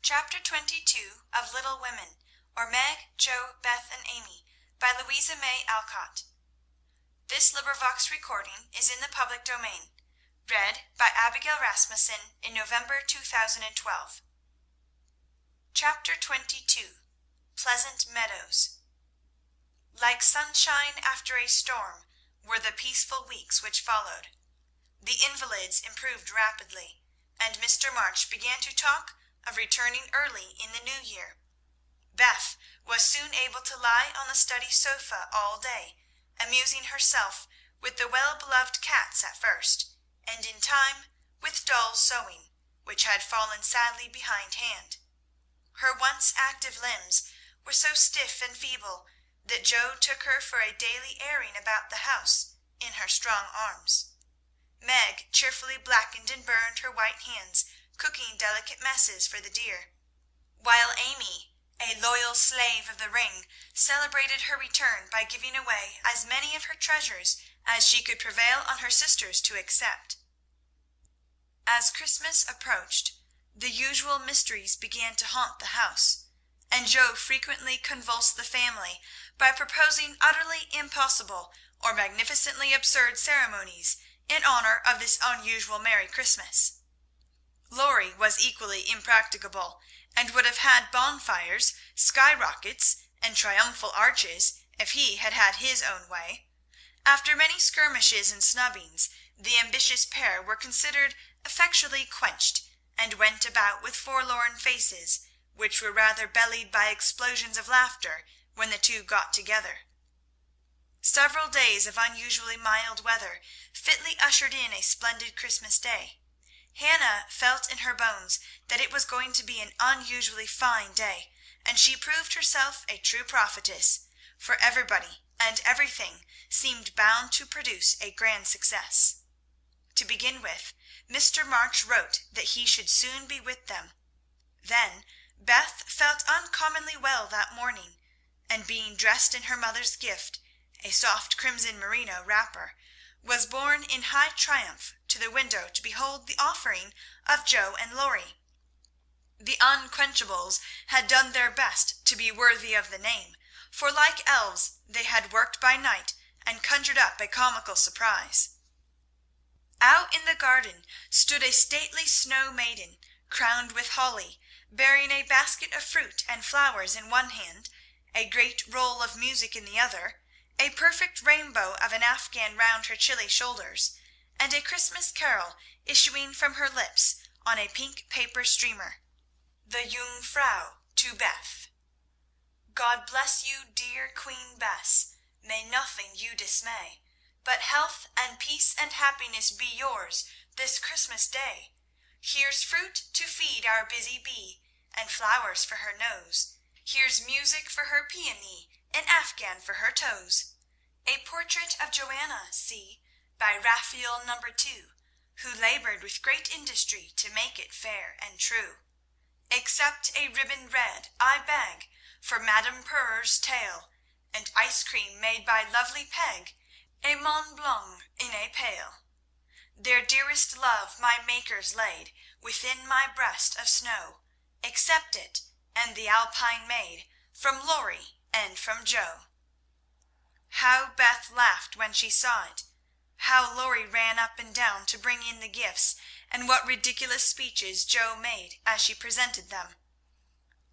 Chapter 22 of Little Women, or Meg, Jo, Beth and Amy, by Louisa May Alcott. This recording is in the public domain. Read by Abigail Rasmussen in November 2012. Chapter 22. Pleasant Meadows. Like sunshine after a storm were the peaceful weeks which followed. The invalids improved rapidly, and Mr. March began to talk of returning early in the new year. Beth was soon able to lie on the study sofa all day, amusing herself with the well-beloved cats at first, and in time with doll sewing, which had fallen sadly behindhand. Her once active limbs were so stiff and feeble that Jo took her for a daily airing about the house in her strong arms. Meg cheerfully blackened and burned her white hands cooking delicate messes for the deer, while Amy, a loyal slave of the ring, celebrated her return by giving away as many of her treasures as she could prevail on her sisters to accept. As Christmas approached, the usual mysteries began to haunt the house, and Jo frequently convulsed the family by proposing utterly impossible or magnificently absurd ceremonies in honor of this unusual Merry Christmas. Laurie was equally impracticable, and would have had bonfires, skyrockets, and triumphal arches if he had had his own way. After many skirmishes and snubbings, the ambitious pair were considered effectually quenched, and went about with forlorn faces, which were rather bellied by explosions of laughter when the two got together. Several days of unusually mild weather fitly ushered in a splendid Christmas day. Hannah felt in her bones that it was going to be an unusually fine day, and she proved herself a true prophetess, for everybody and everything seemed bound to produce a grand success. To begin with, Mr. March wrote that he should soon be with them. Then Beth felt uncommonly well that morning, and being dressed in her mother's gift, a soft crimson merino wrapper, was borne in high triumph to the window to behold the offering of Jo and Laurie. The Unquenchables had done their best to be worthy of the name, for like elves they had worked by night and conjured up a comical surprise. Out in the garden stood a stately snow maiden, crowned with holly, bearing a basket of fruit and flowers in one hand, a great roll of music in the other, a perfect rainbow of an afghan round her chilly shoulders, and a Christmas carol issuing from her lips on a pink paper streamer. The Jungfrau to Beth. God bless you, dear Queen Bess, may nothing you dismay, but health and peace and happiness be yours this Christmas day. Here's fruit to feed our busy bee, and flowers for her nose. Here's music for her peony, an afghan for her toes. A portrait of Joanna, see, by Raphael No. 2, who labored with great industry to make it fair and true. Accept a ribbon red, I beg, for Madame Purr's tail, and ice cream made by lovely Peg, a Mont Blanc in a pail. Their dearest love my makers laid within my breast of snow. Accept it, and the Alpine maid, from Laurie and from Jo. How Beth laughed when she saw it! How Laurie ran up and down to bring in the gifts, and what ridiculous speeches Jo made as she presented them.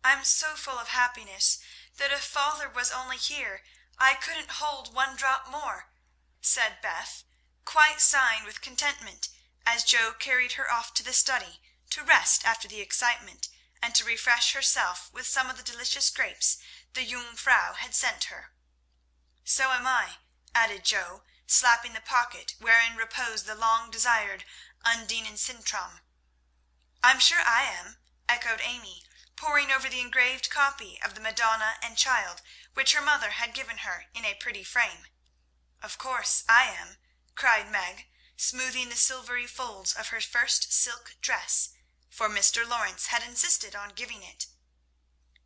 "I'm so full of happiness that if father was only here I couldn't hold one drop more," said Beth, quite sighing with contentment as Jo carried her off to the study to rest after the excitement, and to refresh herself with some of the delicious grapes the Jungfrau had sent her. "So am I," added Jo, slapping the pocket wherein reposed the long-desired Undine and Sintram. "I'm sure I am," echoed Amy, poring over the engraved copy of the Madonna and Child which her mother had given her in a pretty frame. "Of course I am," cried Meg, smoothing the silvery folds of her first silk dress, for Mr. Lawrence had insisted on giving it.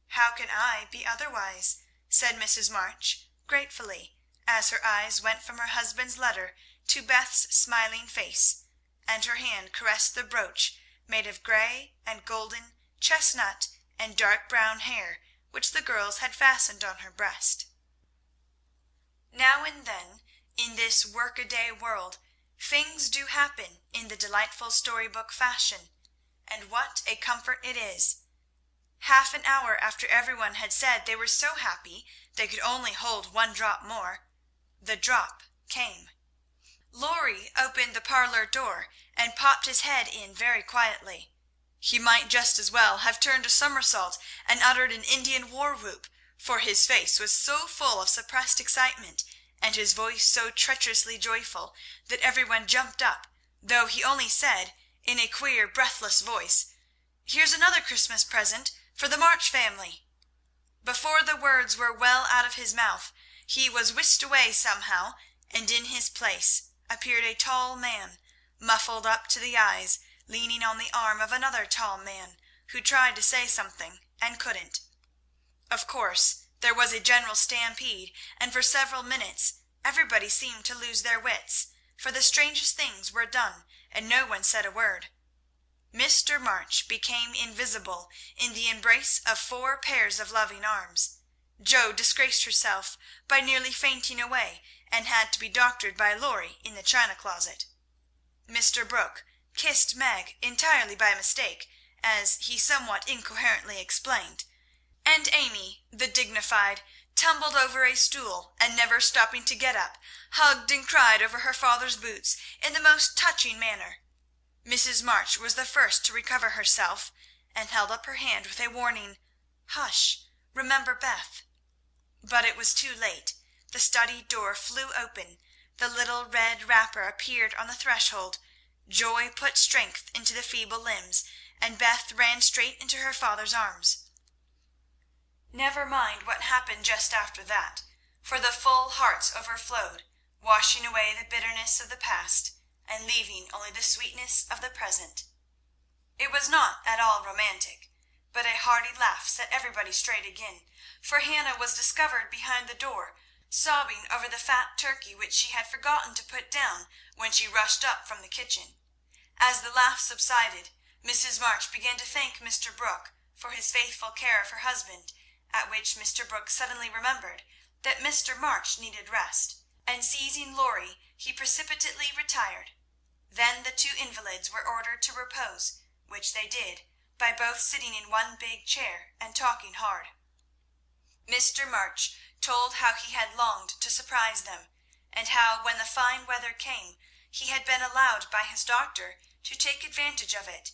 "How can I be otherwise?" said Mrs. March, gratefully, as her eyes went from her husband's letter to Beth's smiling face, and her hand caressed the brooch made of grey and golden chestnut, and dark brown hair, which the girls had fastened on her breast. Now and then, in this work-a-day world, things do happen in the delightful story-book fashion, and what a comfort it is! Half an hour after everyone had said they were so happy they could only hold one drop more, the drop came. Laurie opened the parlour door and popped his head in very quietly. He might just as well have turned a somersault and uttered an Indian war whoop, for his face was so full of suppressed excitement, and his voice so treacherously joyful, that everyone jumped up, though he only said, in a queer, breathless voice, "Here's another Christmas present for the March family." Before the words were well out of his mouth, he was whisked away somehow, and in his place appeared a tall man, muffled up to the eyes, leaning on the arm of another tall man, who tried to say something and couldn't. Of course, there was a general stampede, and for several minutes everybody seemed to lose their wits, for the strangest things were done, and no one said a word. Mr. March became invisible in the embrace of 4 pairs of loving arms. Jo disgraced herself by nearly fainting away, and had to be doctored by Laurie in the china closet. Mr. Brooke kissed Meg entirely by mistake, as he somewhat incoherently explained, and Amy, the dignified, tumbled over a stool, and never stopping to get up, hugged and cried over her father's boots in the most touching manner. Mrs. March was the first to recover herself, and held up her hand with a warning, "Hush! Remember Beth." But it was too late. The study door flew open, the little red wrapper appeared on the threshold, joy put strength into the feeble limbs, and Beth ran straight into her father's arms. Never mind what happened just after that, for the full hearts overflowed, washing away the bitterness of the past, and leaving only the sweetness of the present. It was not at all romantic, but a hearty laugh set everybody straight again, for Hannah was discovered behind the door, sobbing over the fat turkey which she had forgotten to put down when she rushed up from the kitchen. As the laugh subsided, Mrs. March began to thank Mr. Brooke for his faithful care of her husband, at which Mr. Brooke suddenly remembered that Mr. March needed rest, and seizing Laurie, he precipitately retired. Then the 2 invalids were ordered to repose, which they did, by both sitting in one big chair and talking hard. Mr. March told how he had longed to surprise them, and how, when the fine weather came, he had been allowed by his doctor to take advantage of it,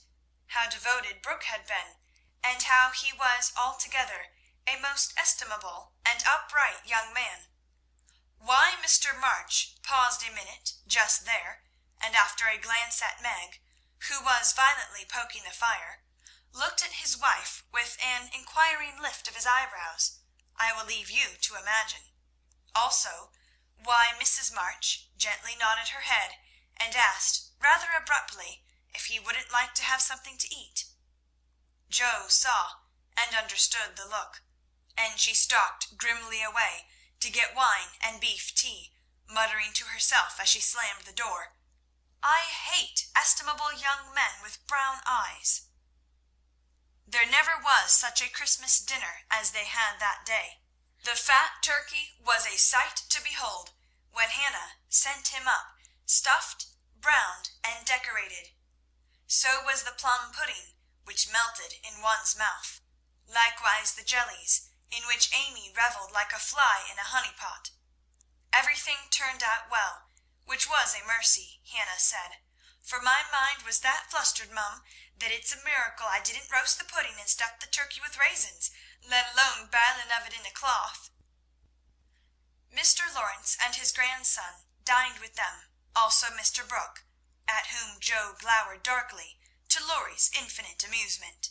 how devoted Brooke had been, and how he was altogether a most estimable and upright young man. Why Mr. March paused a minute just there, and after a glance at Meg, who was violently poking the fire, looked at his wife with an inquiring lift of his eyebrows, I will leave you to imagine. Also, why Mrs. March gently nodded her head and asked rather abruptly if he wouldn't like to have something to eat. Jo saw and understood the look, and she stalked grimly away to get wine and beef tea, muttering to herself as she slammed the door, "I hate estimable young men with brown eyes." There never was such a Christmas dinner as they had that day. The fat turkey was a sight to behold, when Hannah sent him up, stuffed, browned, and decorated. So was the plum pudding, which melted in one's mouth, likewise the jellies, in which Amy revelled like a fly in a honey pot. Everything turned out well, which was a mercy, Hannah said, for my mind was that flustered, mum, that it's a miracle I didn't roast the pudding and stuff the turkey with raisins, let alone biling of it in a cloth. Mr. Lawrence and his grandson dined with them, also Mr. Brooke, at whom Jo glowered darkly, to Laurie's infinite amusement.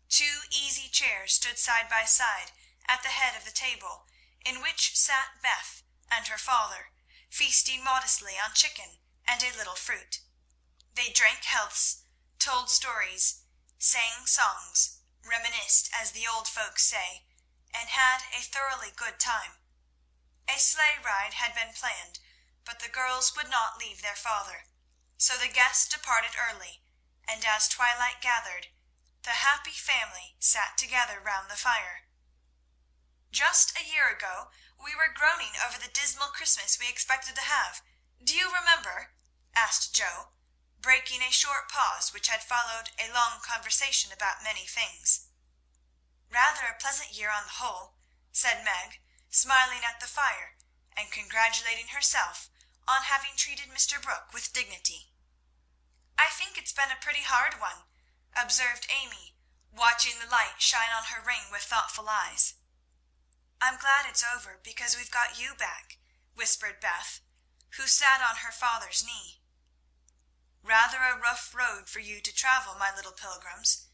2 easy chairs stood side by side at the head of the table, in which sat Beth and her father, feasting modestly on chicken and a little fruit. They drank healths, told stories, sang songs, reminisced, as the old folks say, and had a thoroughly good time. A sleigh ride had been planned, but the girls would not leave their father, so the guests departed early, and as twilight gathered, The happy family sat together round the fire. "Just a year ago we were groaning over the dismal Christmas we expected to have. Do you remember?" asked Joe, breaking a short pause which had followed a long conversation about many things. "Rather a pleasant year on the whole," said Meg, smiling at the fire and congratulating herself on having treated Mr. Brooke with dignity. "I think it's been a pretty hard one," observed Amy, watching the light shine on her ring with thoughtful eyes. "I'm glad it's over, because we've got you back," whispered Beth, who sat on her father's knee. "Rather a rough road for you to travel, my little pilgrims,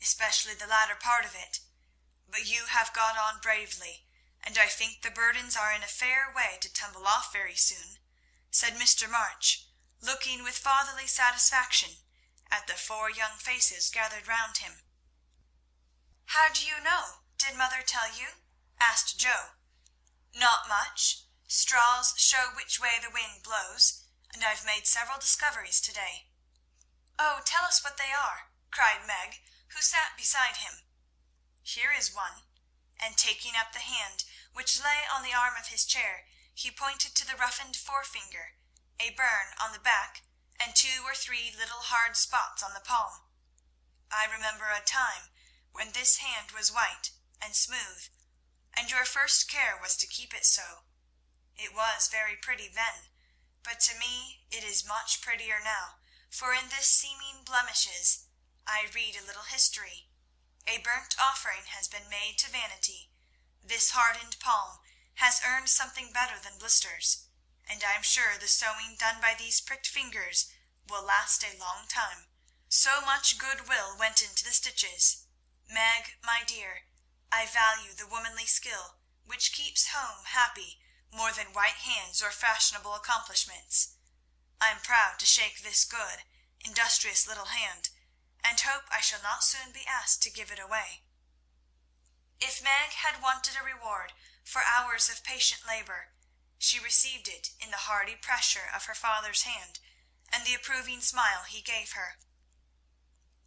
especially the latter part of it. But you have got on bravely, and I think the burdens are in a fair way to tumble off very soon," said Mr. March, looking with fatherly satisfaction at the four young faces gathered round him. "How do you know? Did mother tell you?" asked Joe. "Not much. Straws show which way the wind blows, and I've made several discoveries to-day." "Oh, tell us what they are," cried Meg, who sat beside him. "Here is one," and taking up the hand which lay on the arm of his chair, he pointed to the roughened forefinger, a burn on the back, and 2 or 3 little hard spots on the palm. "I remember a time when this hand was white and smooth, and your first care was to keep it so. It was very pretty then, but to me it is much prettier now, for in this seeming blemishes I read a little history. A burnt offering has been made to vanity. This hardened palm has earned something better than blisters, and I am sure the sewing done by these pricked fingers will last a long time. So much good will went into the stitches. Meg, my dear, I value the womanly skill which keeps home happy more than white hands or fashionable accomplishments. I am proud to shake this good, industrious little hand, and hope I shall not soon be asked to give it away." If Meg had wanted a reward for hours of patient labour, she received it in the hearty pressure of her father's hand and the approving smile he gave her.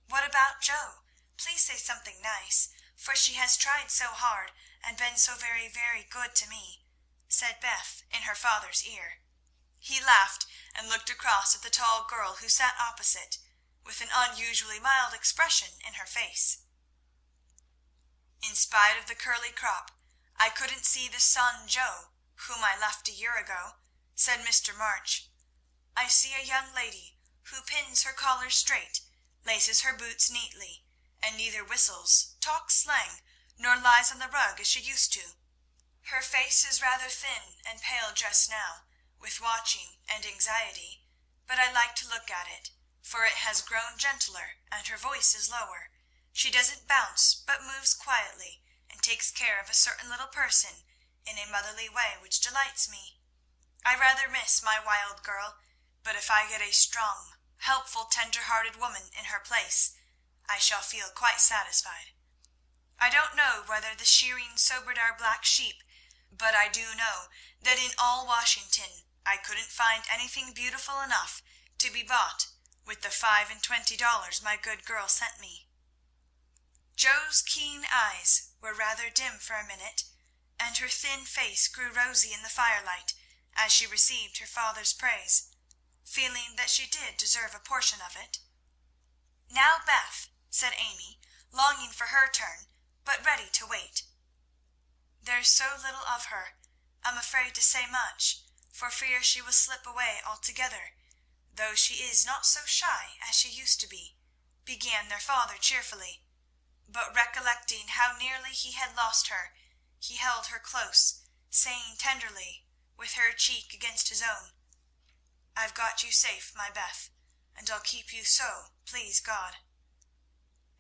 "What about Joe? Please say something nice, for she has tried so hard and been so very, very good to me," said Beth in her father's ear. He laughed and looked across at the tall girl who sat opposite, with an unusually mild expression in her face. "In spite of the curly crop, I couldn't see the son Joe, whom I left a year ago," said Mr. March. "I see a young lady who pins her collar straight, laces her boots neatly, and neither whistles, talks slang, nor lies on the rug as she used to. Her face is rather thin and pale just now, with watching and anxiety, but I like to look at it, for it has grown gentler and her voice is lower. She doesn't bounce, but moves quietly, and takes care of a certain little person in a motherly way which delights me. I rather miss my wild girl, but if I get a strong, helpful, tender-hearted woman in her place, I shall feel quite satisfied. I don't know whether the shearing sobered our black sheep, but I do know that in all Washington I couldn't find anything beautiful enough to be bought with the $25 my good girl sent me." Joe's keen eyes were rather dim for a minute, and her thin face grew rosy in the firelight as she received her father's praise, feeling that she did deserve a portion of it. "Now, Beth," said Amy, longing for her turn, but ready to wait. "There's so little of her, I'm afraid to say much, for fear she will slip away altogether, though she is not so shy as she used to be," began their father cheerfully. But recollecting how nearly he had lost her, he held her close, saying tenderly, with her cheek against his own, "I've got you safe, my Beth, and I'll keep you so, please God."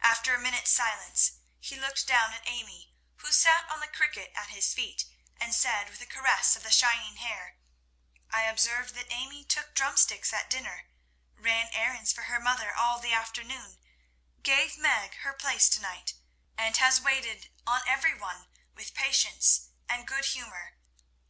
After a minute's silence, he looked down at Amy, who sat on the cricket at his feet, and said with a caress of the shining hair, "I observed that Amy took drumsticks at dinner, ran errands for her mother all the afternoon, gave Meg her place tonight, and has waited on every one with patience and good humour.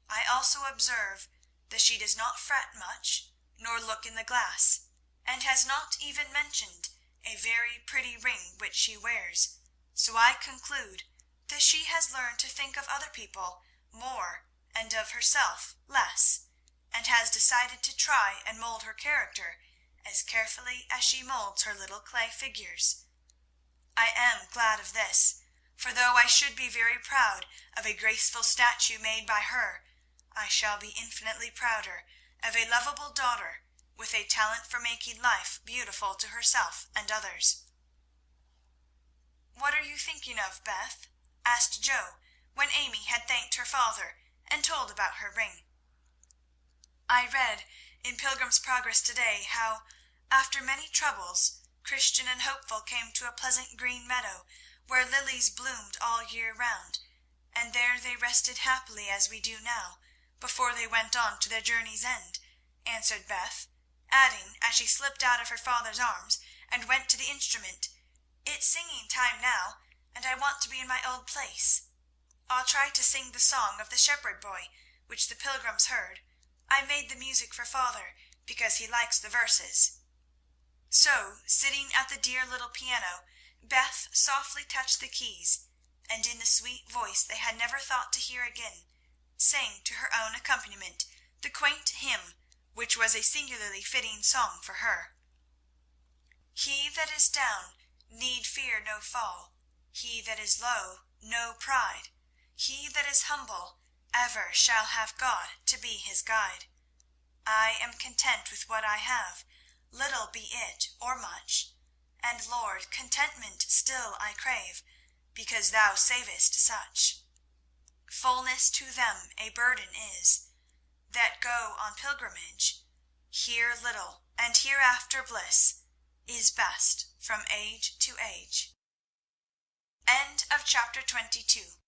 I also observe that she does not fret much, nor look in the glass, and has not even mentioned a very pretty ring which she wears, so I conclude that she has learned to think of other people more and of herself less, and has decided to try and mould her character as carefully as she moulds her little clay figures. I am glad of this, for though I should be very proud of a graceful statue made by her, I shall be infinitely prouder of a lovable daughter with a talent for making life beautiful to herself and others. "What are you thinking of, Beth?" asked Joe, when Amy had thanked her father and told about her ring. "I read in Pilgrim's Progress today how, after many troubles, Christian and Hopeful came to a pleasant green meadow where lilies bloomed all year round, and there they rested happily as we do now, before they went on to their journey's end," answered Beth, adding, as she slipped out of her father's arms and went to the instrument, "It's singing time now, and I want to be in my old place. I'll try to sing the song of the shepherd boy, which the Pilgrims heard. I made the music for father, because he likes the verses." So, sitting at the dear little piano, Beth softly touched the keys, and in the sweet voice they had never thought to hear again, sang to her own accompaniment the quaint hymn, which was a singularly fitting song for her. "He that is down need fear no fall, he that is low no pride, he that is humble ever shall have God to be his guide. I am content with what I have, little be it or much, and, Lord, contentment still I crave, because thou savest such. Fullness to them a burden is, that go on pilgrimage. Here little, and hereafter bliss, is best from age to age." End of chapter 22.